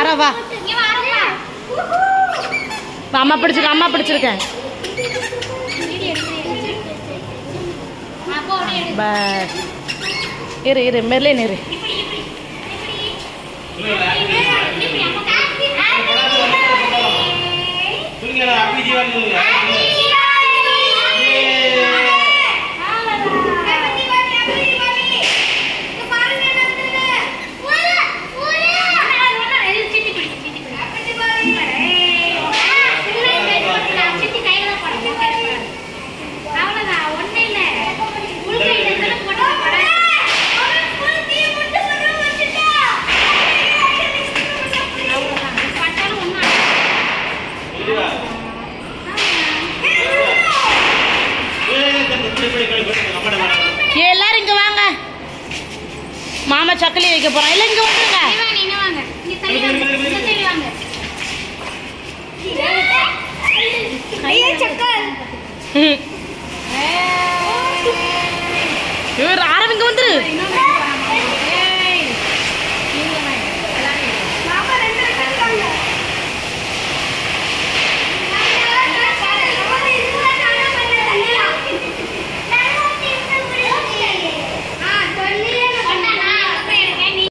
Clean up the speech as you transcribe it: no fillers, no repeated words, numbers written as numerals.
வர வா. அம்மா பிடிச்சிருக்கேன். இரு மெர்லின் இரு. எல்லாரும் இங்க வாங்க. மாமா சக்கலி வைக்க போறோம். இல்ல இங்க வந்துருங்க. ஆரம்பிங்க வந்துரு.